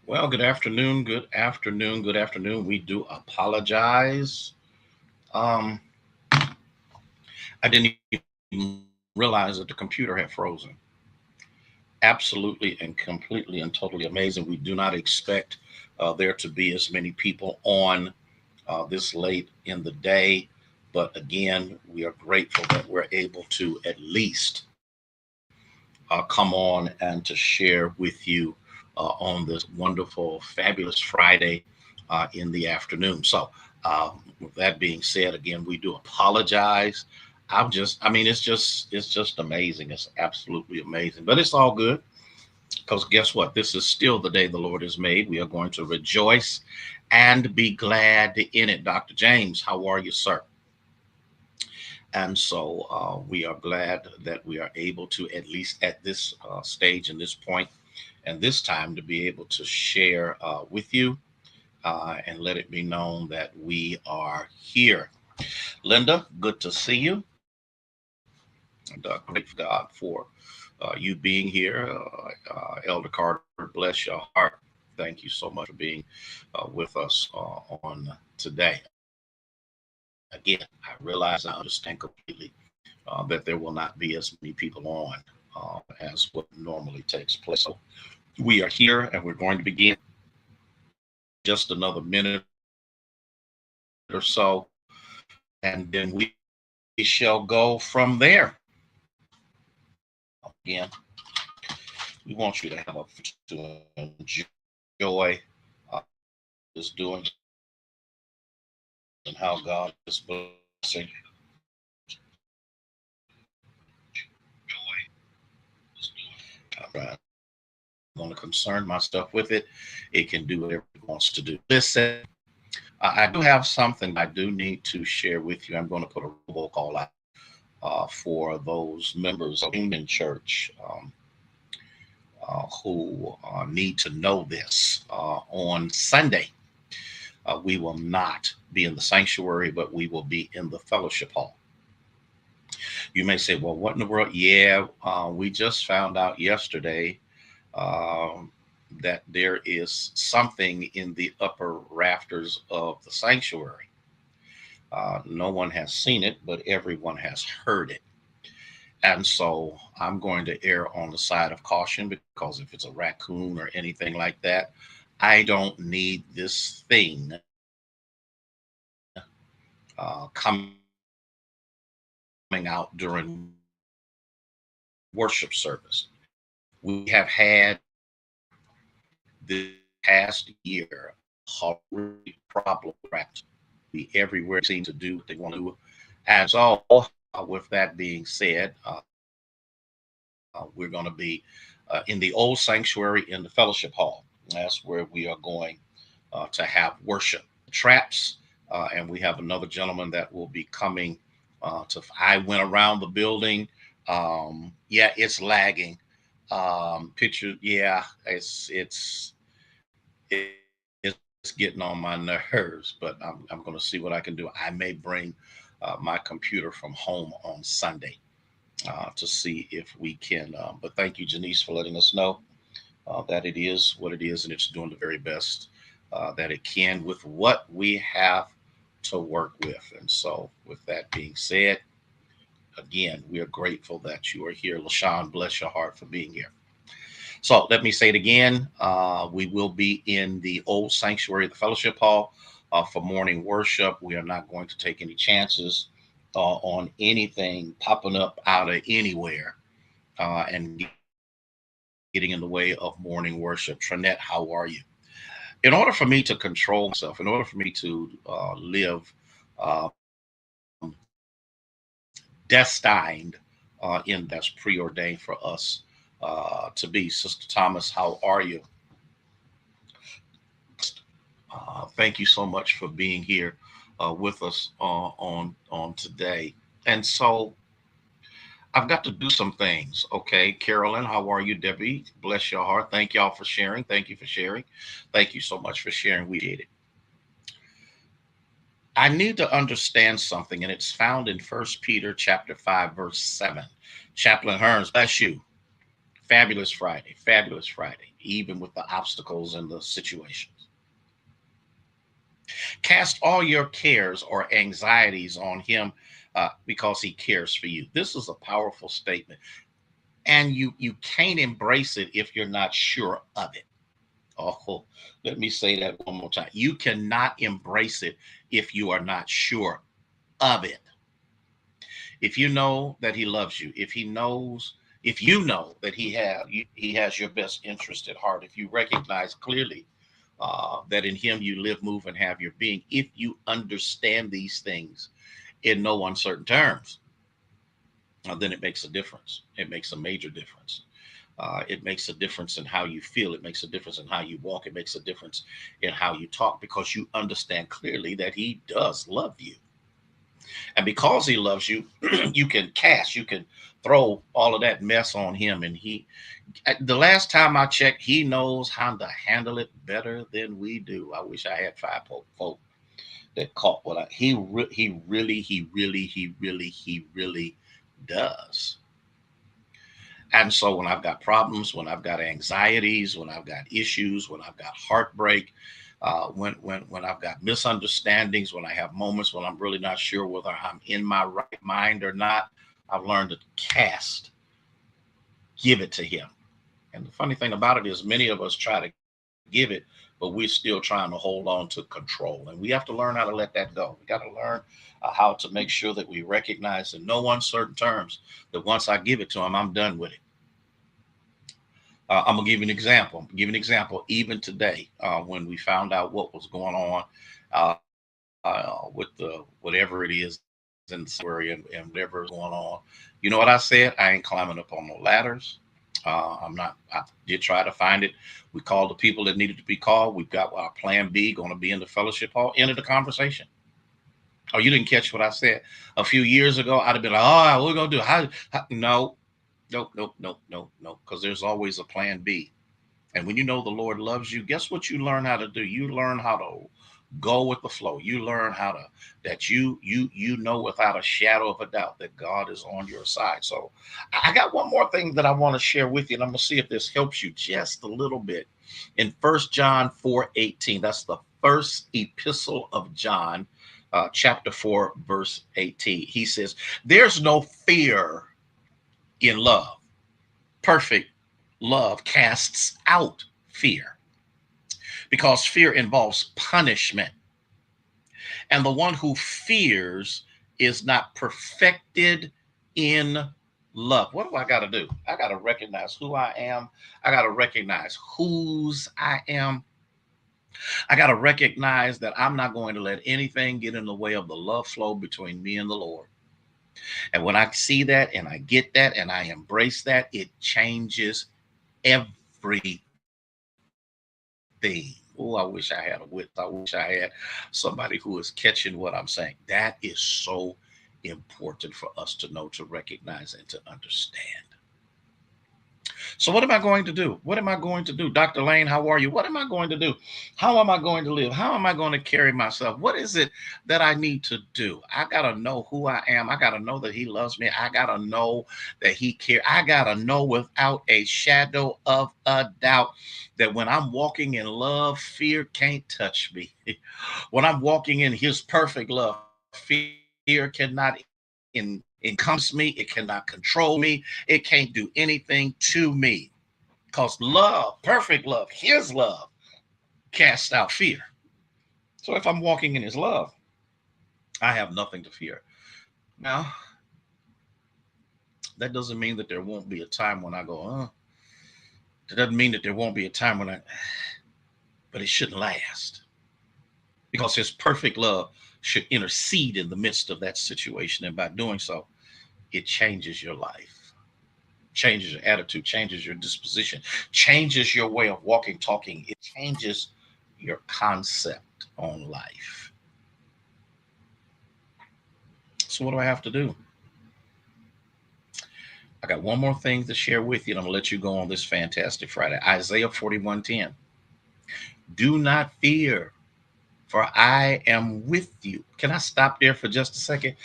Well, good afternoon, good afternoon, good afternoon. We do apologize. Um, I didn't even realize that the computer had frozen. Absolutely and completely and totally amazing. We do not expect there to be as many people on this late in the day. But again, we are grateful that we're able to at least come on and to share with you on this wonderful, fabulous Friday in the afternoon. So, with that being said, again, we do apologize. I mean, it's just amazing. It's absolutely amazing, but it's all good because guess what? This is still the day the Lord has made. We are going to rejoice and be glad in it. Dr. James, how are you, sir? And so we are glad that we are able to, at least at this stage and this point and this time, to be able to share with you and let it be known that we are here. Linda, good to see you. And grateful to God for you being here. Elder Carter, bless your heart. Thank you so much for being with us on today. Again, I realize and understand completely that there will not be as many people on as what normally takes place. So we are here and we're going to begin just another minute or so, and then we shall go from there. Again, we want you to have a to enjoy what the Lord is doing and how God is blessing. I'm not going to concern myself with it. It can do whatever it wants to do. Listen, I do have something I do need to share with you. I'm going to put a robocall out for those members of Union Church who need to know this. On Sunday, we will not be in the sanctuary, but we will be in the fellowship hall. You may say, well, what in the world? Yeah, we just found out yesterday um, that there is something in the upper rafters of the sanctuary. No one has seen it, but everyone has heard it. And so I'm going to err on the side of caution because if it's a raccoon or anything like that, I don't need this thing coming out during worship service. We have had this past year horrific problem with raccoons. They seem to do what they want to do. And so, with that being said, we're going to be in the old sanctuary in the fellowship hall. That's where we are going to have worship. We have traps, and we have another gentleman that will be coming I went around the building. Yeah, it's lagging. Picture, yeah, it's getting on my nerves, but I'm going to see what I can do. I may bring my computer from home on Sunday to see if we can. But thank you, Janice, for letting us know that it is what it is, and it's doing the very best that it can with what we have to work with. And so, with that being said, again, we are grateful that you are here. LaShawn, bless your heart for being here. So let me say it again. We will be in the old sanctuary, the fellowship hall, for morning worship. We are not going to take any chances on anything popping up out of anywhere and getting in the way of morning worship. Trinette, how are you? In order for me to control myself, in order for me to live um, destined in the way that's preordained for us to be. Sister Thomas, how are you? Thank you so much for being here with us on today. And so I've got to do some things. Okay, Carolyn, how are you? Debbie, bless your heart. Thank y'all for sharing. Thank you for sharing. Thank you so much for sharing. We did it. I need to understand something, and it's found in First Peter chapter 5, verse 7. Chaplain Hearns, bless you. Fabulous Friday, even with the obstacles and the situations. Cast all your cares or anxieties on him because he cares for you. This is a powerful statement. And you can't embrace it if you're not sure of it. Oh, let me say that one more time. You cannot embrace it if you are not sure of it. If you know that he loves you, if you know that he has your best interest at heart, if you recognize clearly that in him you live, move, and have your being, if you understand these things in no uncertain terms, then it makes a difference. It makes a major difference. It makes a difference in how you feel. It makes a difference in how you walk. It makes a difference in how you talk because you understand clearly that he does love you. And because he loves you, you can throw all of that mess on him. And the last time I checked, he knows how to handle it better than we do. I wish I had five folk that caught he really does. And so when I've got problems, when I've got anxieties, when I've got issues, when I've got heartbreak, when I've got misunderstandings, when I have moments when I'm really not sure whether I'm in my right mind or not, I've learned to give it to him. And the funny thing about it is many of us try to give it, but we're still trying to hold on to control. And we have to learn how to let that go. We got to learn how to make sure that we recognize in no uncertain terms that once I give it to him, I'm done with it. I'm gonna give you an example. Even today, when we found out what was going on uh, with the whatever it is in the area and whatever is going on, you know what I said? I ain't climbing up on no ladders. I'm not. I did try to find it. We called the people that needed to be called. We've got our plan B going to be in the fellowship hall. End of the conversation. Oh, you didn't catch what I said a few years ago? I'd have been like, "Oh, what are we gonna do? How?" No, nope. Because there's always a plan B. And when you know the Lord loves you, guess what you learn how to do? You learn how to go with the flow. You learn how to that you know without a shadow of a doubt that God is on your side. So I got one more thing that I want to share with you, and I'm gonna see if this helps you just a little bit. In 1 John 4:18, that's the first epistle of John, chapter 4, verse 18. He says, "There's no fear in love. Perfect love casts out fear because fear involves punishment. And the one who fears is not perfected in love." What do I got to do? I got to recognize who I am. I got to recognize whose I am. I got to recognize that I'm not going to let anything get in the way of the love flow between me and the Lord. And when I see that and I get that and I embrace that, it changes everything. Oh, I wish I had a wit. I wish I had somebody who is catching what I'm saying. That is so important for us to know, to recognize, and to understand. So, what am I going to do? What am I going to do? Dr. Lane, how are you? What am I going to do? How am I going to live? How am I going to carry myself? What is it that I need to do? I got to know who I am. I got to know that he loves me. I got to know that he cares. I got to know without a shadow of a doubt that when I'm walking in love, fear can't touch me. When I'm walking in his perfect love, fear cannot encompass me. It cannot control me. It can't do anything to me because love, perfect love, his love casts out fear. So if I'm walking in his love, I have nothing to fear. Now, that doesn't mean that there won't be a time when I go, That doesn't mean that there won't be a time when but it shouldn't last because his perfect love should intercede in the midst of that situation. And by doing so, it changes your life, changes your attitude, changes your disposition, changes your way of walking, talking. It changes your concept on life. So what do I have to do? I got one more thing to share with you, and I'm going to let you go on this fantastic Friday. Isaiah 41:10. Do not fear, for I am with you. Can I stop there for just a second?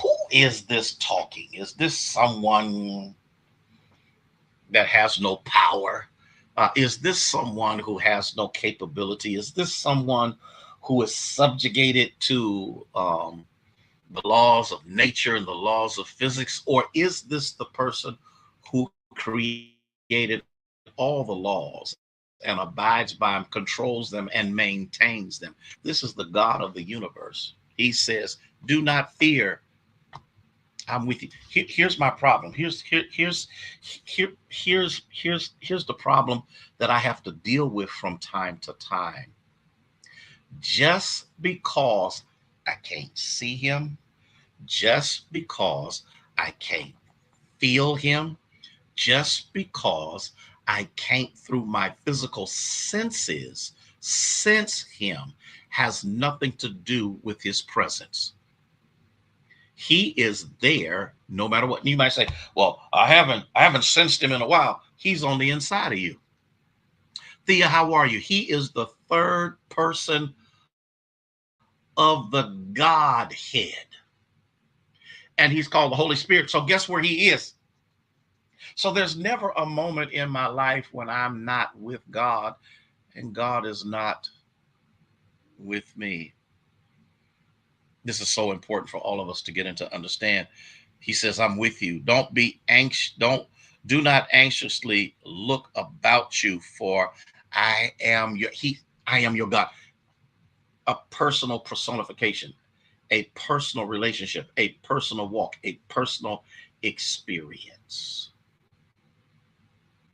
Who is this talking? Is this someone that has no power? Is this someone who has no capability? Is this someone who is subjugated to the laws of nature and the laws of physics? Or is this the person who created all the laws and abides by them, controls them, and maintains them? This is the God of the universe. He says, do not fear. I'm with you. Here's my problem. Here's the problem that I have to deal with from time to time. Just because I can't see him, just because I can't feel him, just because I can't through my physical senses sense him, has nothing to do with his presence. He is there no matter what. And you might say, well, I haven't sensed him in a while. He's on the inside of you. Thea, how are you? He is the third person of the Godhead. And he's called the Holy Spirit. So guess where he is? So there's never a moment in my life when I'm not with God and God is not with me. This is so important for all of us to get and to understand. He says, I'm with you. Don't be anxious. Do not anxiously look about you, for I am your God. A personal personification, a personal relationship, a personal walk, a personal experience.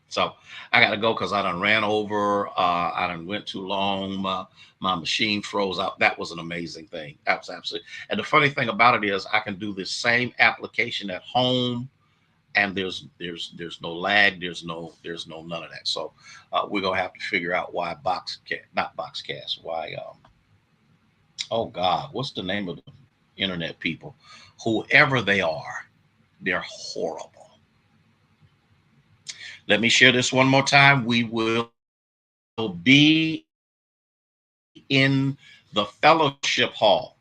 So I got to go because I done ran over. I done went too long. My machine froze out. That was an amazing thing. That was absolutely. And the funny thing about it is I can do this same application at home, and there's no lag. There's no none of that. So we're gonna have to figure out why not Boxcast. Why oh God, what's the name of the internet people? Whoever they are, they're horrible. Let me share this one more time. We will be in the fellowship hall.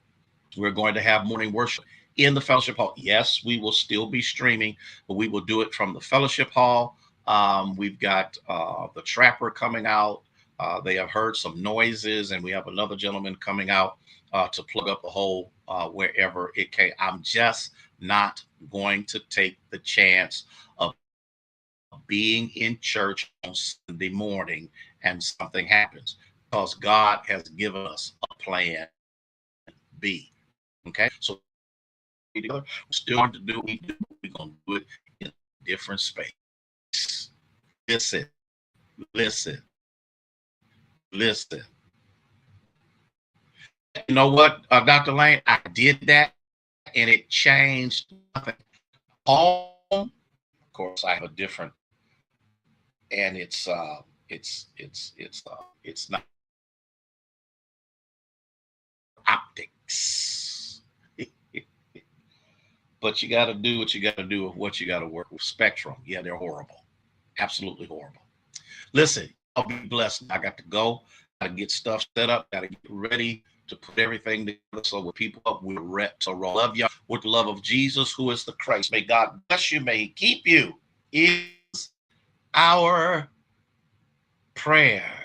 We're going to have morning worship in the fellowship hall. Yes, we will still be streaming, but we will do it from the fellowship hall. We've got the trapper coming out. They have heard some noises, and we have another gentleman coming out to plug up a hole wherever it came. I'm just not going to take the chance of being in church on Sunday morning and something happens, because God has given us a plan B. Okay, so we're still going to be together. We're still going to do what we do, but we're going to do it in a different space. Listen, listen, listen. You know what, Dr. Lane? I did that and it changed nothing. Home, of course, I have a different, and it's not optics. But you got to do what you got to do with what you got to work with. Spectrum, yeah, they're horrible, absolutely horrible. Listen, I'll be blessed. I got to go. Got to get stuff set up. Got to get ready to put everything together so when people up, we're ready to roll. Love y'all with the love of Jesus, who is the Christ. May God bless you. May He keep you. Is our prayer.